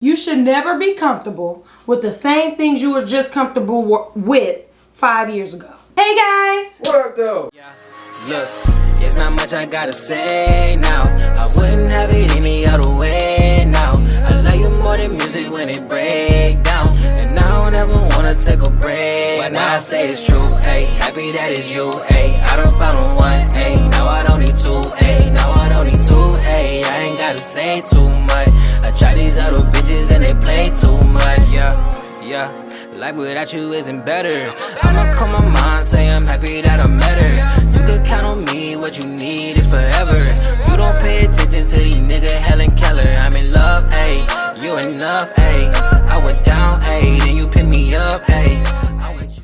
You should never be comfortable with the same things you were just comfortable with 5 years ago. Hey guys! What up though? Yeah. Look, there's not much I gotta say now. I wouldn't have it any other way now. I love you more than music when it break down. And I don't ever wanna take a break. When I say it's true, ayy, happy that it's you, ayy. I done found one, ayy, now I don't need two, ayy. Now I don't need two, ayy. I ain't gotta say too much. I try these other bitches and they play too much, yeah. Life without you isn't better. I'ma call my mom, say I'm happy that I met her. You can count on me, what you need is forever. You don't pay attention to these nigga Helen Keller. I'm in love, ayy, you enough, ayy. I went down, ayy, then you pick me up, ayy. I went you.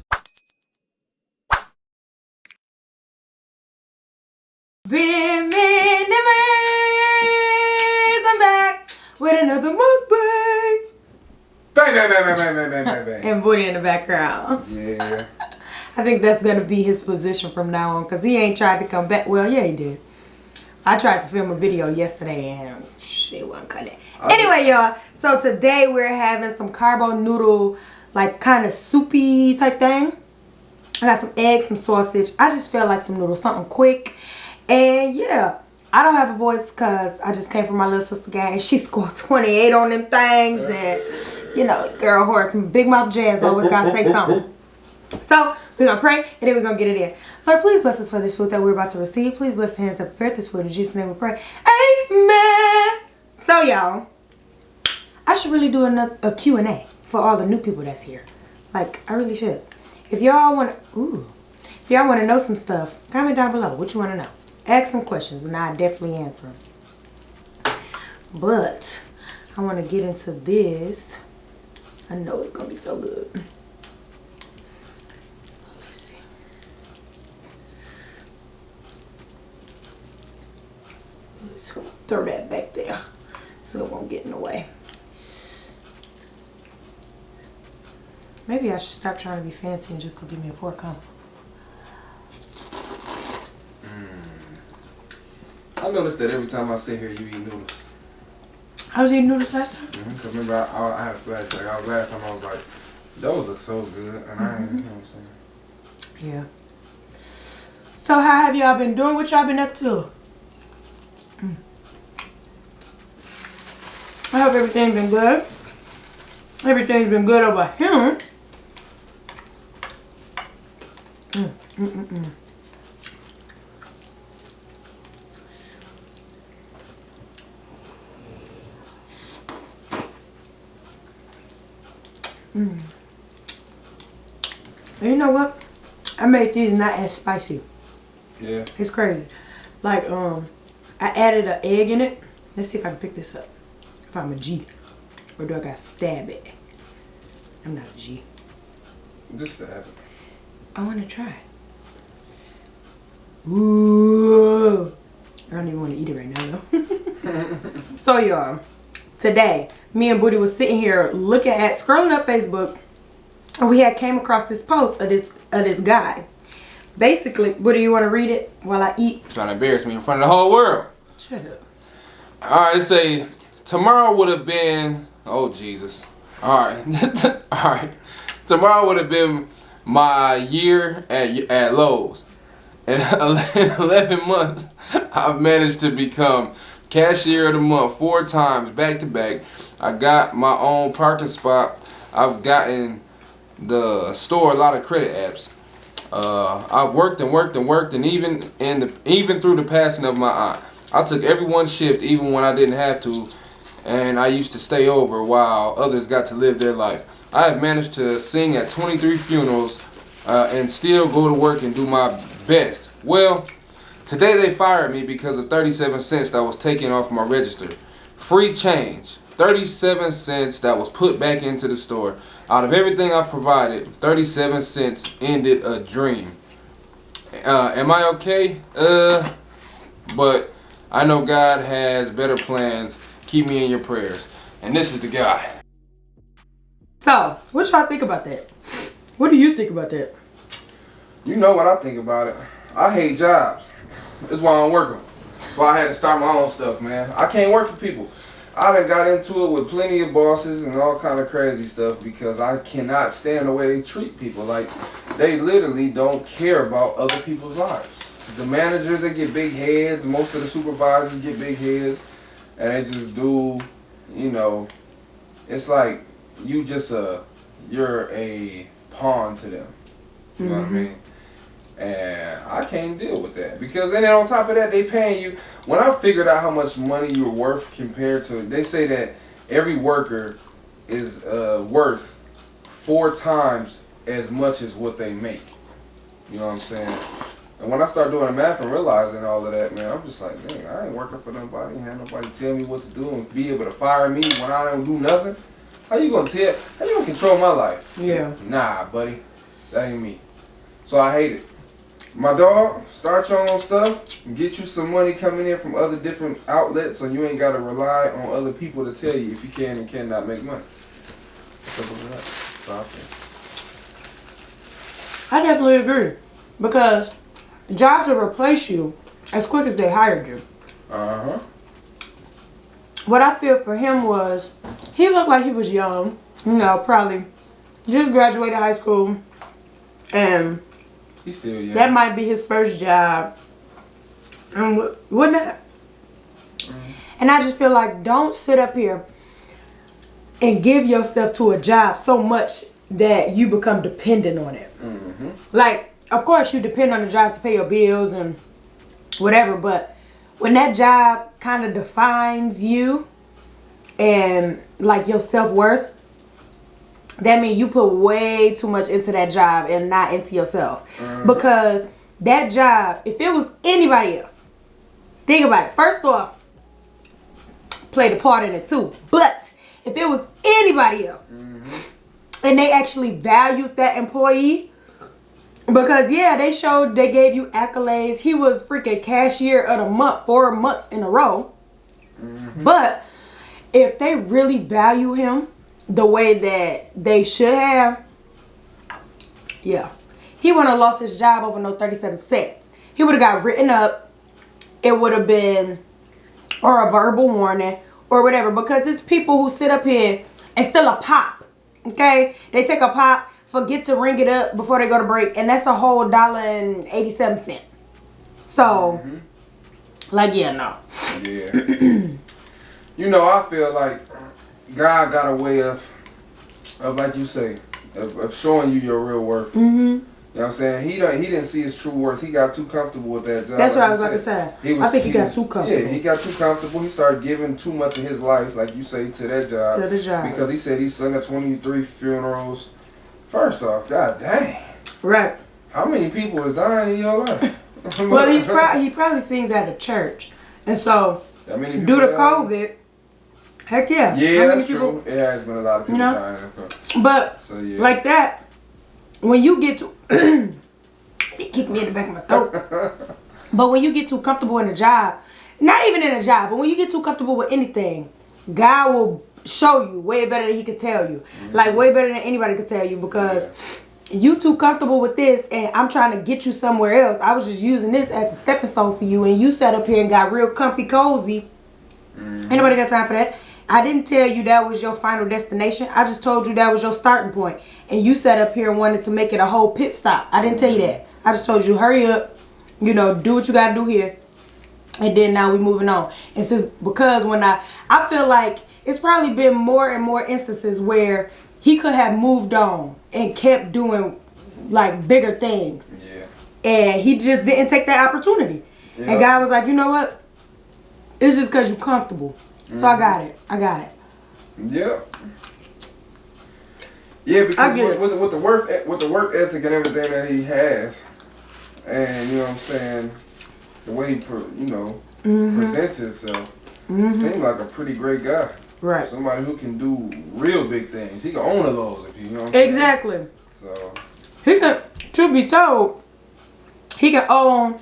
Been memories, I'm back with another mukbang. Bang, bang, bang, bang, bang, bang, bang, bang. And Booty in the background. Yeah. I think that's going to be his position from now on because he ain't tried to come back. Well, yeah, he did. I tried to film a video yesterday and it wasn't cutting. Anyway, y'all. So today we're having some carbo noodle, like kind of soupy type thing. I got some eggs, some sausage. I just feel like some noodles, something quick. And yeah, I don't have a voice because I just came from my little sister gang. She scored 28 on them things. And, you know, girl horse, big mouth jazz always got to say something. So, we're going to pray and then we're going to get it in. Lord, please bless us for this food that we're about to receive. Please bless the hands that prepared this food. In Jesus' name we pray. Amen. So, y'all, I should really do a Q&A for all the new people that's here. Like, I really should. If y'all want to know some stuff, comment down below what you want to know. Ask some questions and I'll definitely answer them. But I want to get into this. I know it's going to be so good. Let's see. Let's throw that back there so it won't get in the way. Maybe I should stop trying to be fancy and just go give me a fork, huh? I noticed that every time I sit here, you eat noodles. I was eating noodles last time. Cause remember, I had a flashback. Last time I was like, those look so good, and I ain't, you know what I'm saying? Yeah. So how have y'all been doing? What y'all been up to? I hope everything's been good. Everything's been good over here. And you know what? I made these not as spicy. Yeah. It's crazy. Like, I added an egg in it. Let's see if I can pick this up. If I'm a G. Or do I gotta stab it? I'm not a G. Just stab it. I wanna try. Ooh. I don't even want to eat it right now though. So y'all, today, me and Booty was sitting here looking at, scrolling up Facebook, and we had came across this post of this guy. Basically, Booty, you want to read it while I eat? Trying to embarrass me in front of the whole world. Shut up. Alright, let's say, tomorrow would have been, oh Jesus. Alright, alright. Tomorrow would have been my year at Lowe's. In 11 months, I've managed to become cashier of the month 4 times back to back. I got my own parking spot. I've gotten the store a lot of credit apps. I've worked and worked and worked, and even through the passing of my aunt, I took everyone's shift even when I didn't have to, and I used to stay over while others got to live their life. I have managed to sing at 23 funerals and still go to work and do my best. Well, today they fired me because of 37 cents that was taken off my register. Free change. 37 cents that was put back into the store. Out of everything I provided, 37 cents ended a dream. Am I okay? But I know God has better plans. Keep me in your prayers. And this is the guy. So, what y'all think about that? What do you think about that? You know what I think about it. I hate jobs. That's why I don't work them. That's why I had to start my own stuff, man. I can't work for people. I done got into it with plenty of bosses and all kind of crazy stuff because I cannot stand the way they treat people. Like, they literally don't care about other people's lives. The managers, they get big heads. Most of the supervisors get big heads. And they just do, you know, it's like you're a pawn to them. You know what I mean? And I can't deal with that because then on top of that, they paying you. When I figured out how much money you're worth compared to, they say that every worker is worth 4 times as much as what they make. You know what I'm saying? And when I start doing the math and realizing all of that, man, I'm just like, dang, I ain't working for nobody. Have nobody tell me what to do and be able to fire me when I don't do nothing. How you gonna control my life? Yeah. Nah, buddy, that ain't me. So I hate it. My dog, start your own stuff and get you some money coming in from other different outlets so you ain't got to rely on other people to tell you if you can and cannot make money. Simple as that. So I definitely agree. Because jobs will replace you as quick as they hired you. Uh-huh. What I feel for him was, he looked like he was young. You know, probably just graduated high school. And he's still young. That might be his first job. And wouldn't that? And I just feel like, don't sit up here and give yourself to a job so much that you become dependent on it. Like, of course you depend on the job to pay your bills and whatever, but when that job kind of defines you and like your self-worth, that means you put way too much into that job and not into yourself. Because that job, if it was anybody else, think about it. First off, played a part in it too. But if it was anybody else and they actually valued that employee, because yeah, they gave you accolades. He was freaking cashier of the month 4 months in a row. But if they really value him the way that they should have, yeah, he wouldn't have lost his job over no 37 cents. He would have got written up. It would have been, or a verbal warning, or whatever. Because it's people who sit up here and steal a pop. Okay, they take a pop, forget to ring it up before they go to break, and that's a whole $1.87. So, like, yeah, no. Yeah. You know, I feel like God got a way of like you say, of showing you your real worth. You know what I'm saying? He didn't see his true worth. He got too comfortable with that job. That's what I was about to say. I think he got too comfortable. Yeah, he got too comfortable. He started giving too much of his life, like you say, to that job. To the job. Because he said he sung at 23 funerals. First off, god dang. Right. How many people is dying in your life? Well, he probably sings at a church. And so, due to COVID, heck yeah. Yeah, that's true. It has been a lot of people dying. But, so, yeah. like that, when you get to, it kicked me in the back of my throat. But when you get too comfortable in a job, not even in a job, but when you get too comfortable with anything, God will show you way better than he could tell you. Like, way better than anybody could tell you, because you too comfortable with this and I'm trying to get you somewhere else. I was just using this as a stepping stone for you, and you sat up here and got real comfy cozy. Ain't nobody got time for that. I didn't tell you that was your final destination. I just told you that was your starting point. And you sat up here and wanted to make it a whole pit stop. I didn't tell you that. I just told you, hurry up, you know, do what you got to do here. And then now we moving on. And since, because when I feel like it's probably been more and more instances where he could have moved on and kept doing like bigger things. Yeah. And he just didn't take that opportunity. Yeah. And God was like, you know what? It's just because you're comfortable. So I got it. Yeah. Yeah, because with the work ethic and everything that he has, and you know what I'm saying, the way he presents himself, seems like a pretty great guy. Right. Somebody who can do real big things. He can own a Lowe's if you know. Exactly. So he can. Truth be told, he can own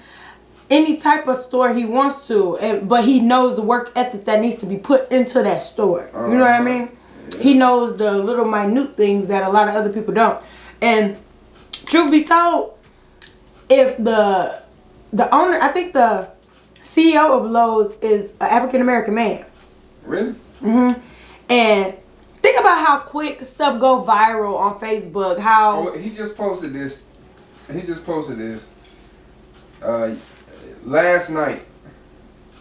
any type of store he wants to, but he knows the work ethic that needs to be put into that store. You know what I mean? Yeah. He knows the little minute things that a lot of other people don't. And truth be told, if the owner, I think the CEO of Lowe's is an African American man. Really? And think about how quick stuff go viral on Facebook. How he just posted this. Last night,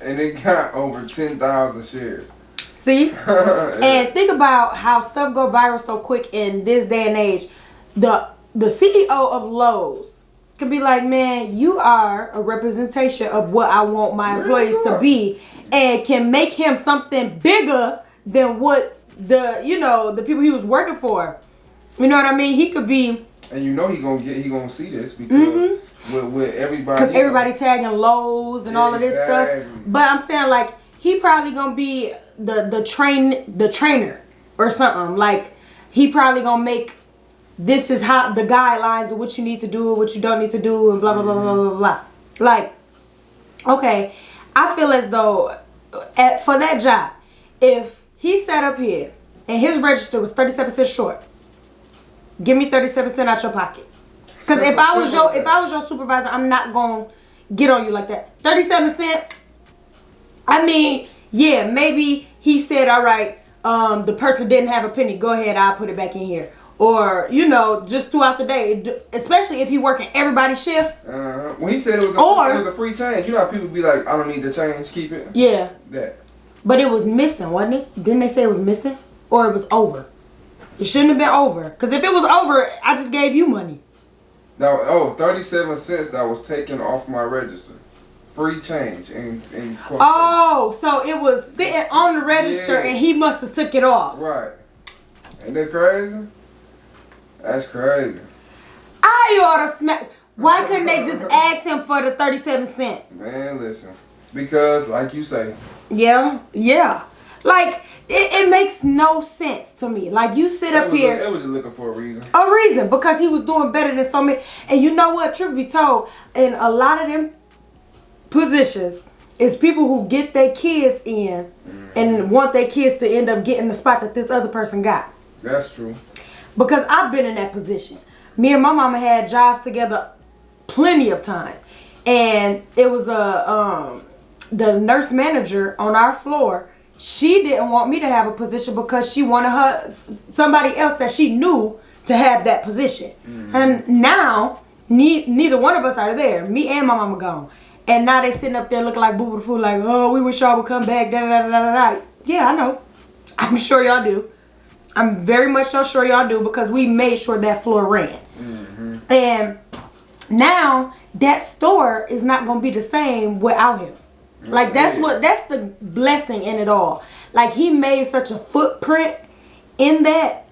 and it got over 10,000 shares. See? And think about how stuff go viral so quick in this day and age. The CEO of Lowe's can be like, man, you are a representation of what I want my employees to be, and can make him something bigger than what the people he was working for. You know what I mean? He could be. And he gonna see this because with everybody. Because everybody tagging Lowe's and all of this stuff. But I'm saying, like, he probably gonna be the trainer or something. Like, he probably gonna make, this is how the guidelines of what you need to do, what you don't need to do, and blah blah blah blah blah blah. Like, okay, I feel as though for that job, if he sat up here and his register was 37 cents short, give me 37 cents out your pocket. Because if I was your supervisor, I'm not gonna get on you like that. 37 cents. I mean, yeah, maybe he said, all right, the person didn't have a penny. Go ahead, I'll put it back in here. Or, just throughout the day, especially if he working everybody's shift. When he said it was a free change, you know how people be like, I don't need the change, keep it. Yeah. That. But it was missing, wasn't it? Didn't they say it was missing? Or it was over? It shouldn't have been over. Because if it was over, I just gave you money. 37 cents that was taken off my register. Free change. Oh, so it was sitting on the register and he must have took it off. Right. Ain't that crazy? That's crazy. I ought to smack. Why couldn't they just ask him for the 37 cents? Man, listen. Because, like you say. Yeah. Like, it makes no sense to me. Like, you sit up here. It was just looking for a reason. A reason. Because he was doing better than so many. And you know what? Truth be told, in a lot of them positions, is people who get their kids in and want their kids to end up getting the spot that this other person got. That's true. Because I've been in that position. Me and my mama had jobs together plenty of times. And it was the nurse manager on our floor. She didn't want me to have a position because she wanted somebody else that she knew to have that position. And now, neither one of us are there. Me and my mama gone. And now they sitting up there looking like boo-boo the fool, like, oh, we wish y'all would come back, da-da-da-da-da-da. Yeah, I know. I'm sure y'all do. I'm very much so sure y'all do, because we made sure that floor ran. And now that store is not going to be the same without him. Like, that's the blessing in it all. Like, he made such a footprint in that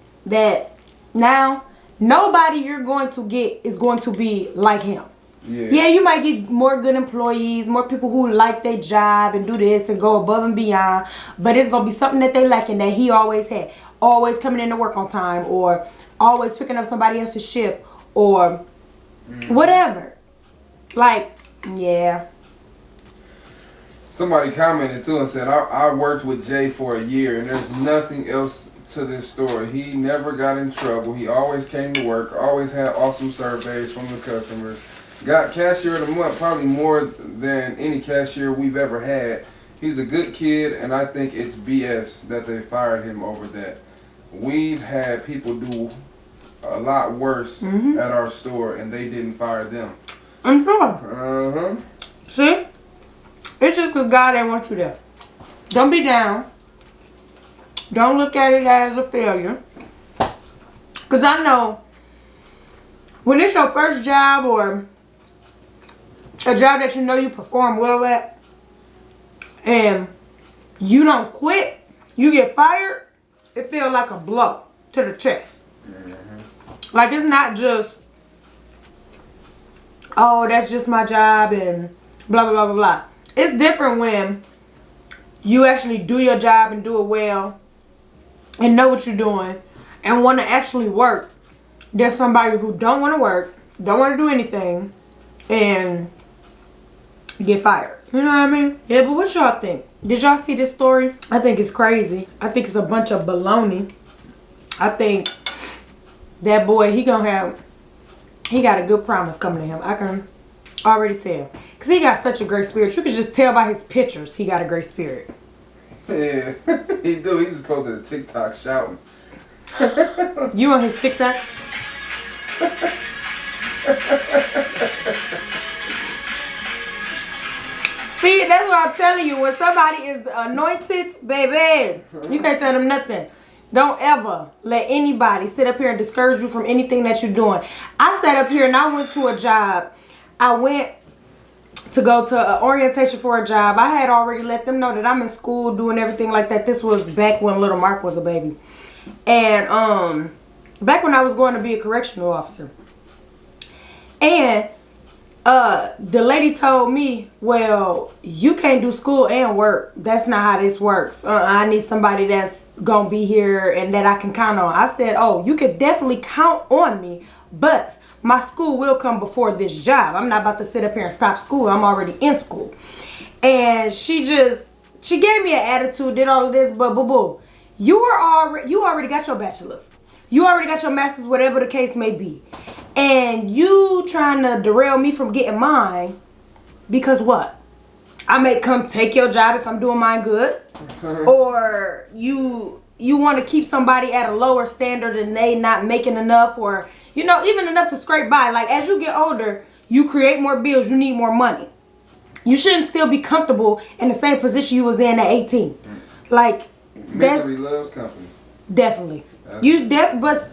now nobody you're going to get is going to be like him. Yeah, you might get more good employees, more people who like their job and do this and go above and beyond. But it's going to be something that they like and that he always had. Always coming in to work on time, or always picking up somebody else's shift, or whatever. Like, yeah. Somebody commented too and said, I worked with Jay for a year and there's nothing else to this story. He never got in trouble. He always came to work, always had awesome surveys from the customers. Got cashier of the month, probably more than any cashier we've ever had. He's a good kid, and I think it's BS that they fired him over that. We've had people do a lot worse at our store, and they didn't fire them. I'm sure. See? It's just because God didn't want you there. Don't be down. Don't look at it as a failure. Because I know when it's your first job or a job that you know you perform well at, and you don't quit, you get fired, it feels like a blow to the chest. Like, it's not just, oh, that's just my job and blah, blah, blah, blah, blah. It's different when you actually do your job and do it well and know what you're doing and want to actually work. There's somebody who don't want to work, don't want to do anything, and get fired. You know what I mean? Yeah, but what y'all think? Did y'all see this story? I think it's crazy. I think it's a bunch of baloney. I think that boy, he got a good promise coming to him. I can already tell. Because he got such a great spirit. You could just tell by his pictures he got a great spirit. Yeah, he do. He just posted a TikTok shouting. You on his TikTok? See, that's what I'm telling you. When somebody is anointed, baby, you can't tell them nothing. Don't ever let anybody sit up here and discourage you from anything that you're doing. I sat up here and I went to a job. I went to go to an orientation for a job. I had already let them know that I'm in school doing everything like that. This was back when little Mark was a baby. And back when I was going to be a correctional officer. And the lady told me, well, you can't do school and work. That's not how this works. I need somebody that's gonna be here and that I can count on. I said, oh, you could definitely count on me, but my school will come before this job. I'm not about to sit up here and stop school. I'm already in school. And she gave me an attitude, did all of this, but boo-boo, you already got your bachelor's. You already got your master's, whatever the case may be. And you trying to derail me from getting mine because what? I may come take your job if I'm doing mine good. Or you want to keep somebody at a lower standard and they not making enough, or, you know, even enough to scrape by. Like, as you get older, you create more bills, you need more money. You shouldn't still be comfortable in the same position you was in at 18. Like, Misery loves company. Definitely. But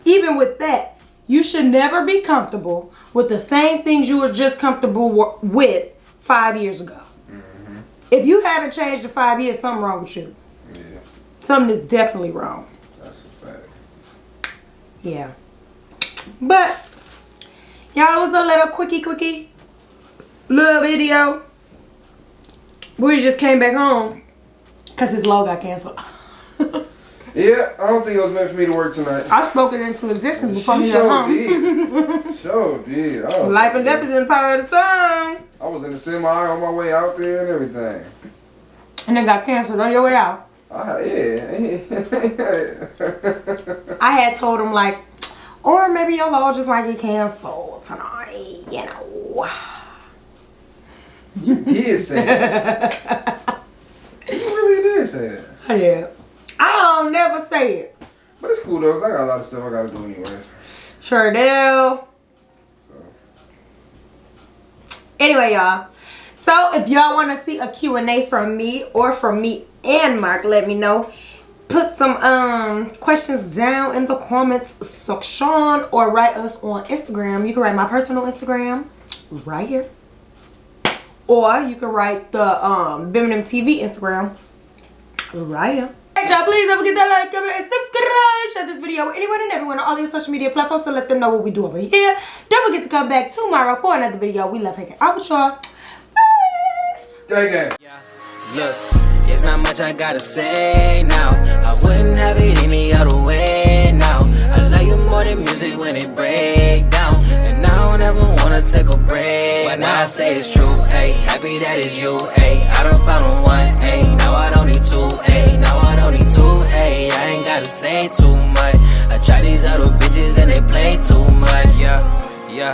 even with that, you should never be comfortable with the same things you were just comfortable with 5 years ago. Mm-hmm. If you haven't changed in 5 years, something wrong with you. Yeah. Something is definitely wrong. That's a fact. Yeah. But, y'all, it was a little quickie little video. We just came back home because his logo got canceled. Yeah, I don't think it was meant for me to work tonight. I spoke it into existence before he got home. Sure did. Life and death is in the power of the tongue. I was in the semi on my way out there and everything. And it got canceled on your way out. Yeah. I had told him, like, or maybe your load just might get canceled tonight, you know. You did say that. You really did say that. I did. I don't never say it. But it's cool though, 'cause I got a lot of stuff I gotta do anyways. Sure do. Anyway, y'all. So if y'all want to see a Q&A from me or from me and Mark, let me know. Put some questions down in the comments section or write us on Instagram. You can write my personal Instagram right here. Or you can write the Birmingham TV Instagram right here. Alright, y'all, please don't forget that like, comment, and subscribe. Share this video with anyone and everyone on all your social media platforms to let them know what we do over here. Don't forget to come back tomorrow for another video. We love hanging out with y'all. Peace. Gang. Yeah, look, there's not much I gotta say now. I wouldn't have it any other way now. I love you more than music when it break down. And I don't ever wanna take a break. When I say it's true, ayy, happy that it's you, ayy. I done found one, ayy.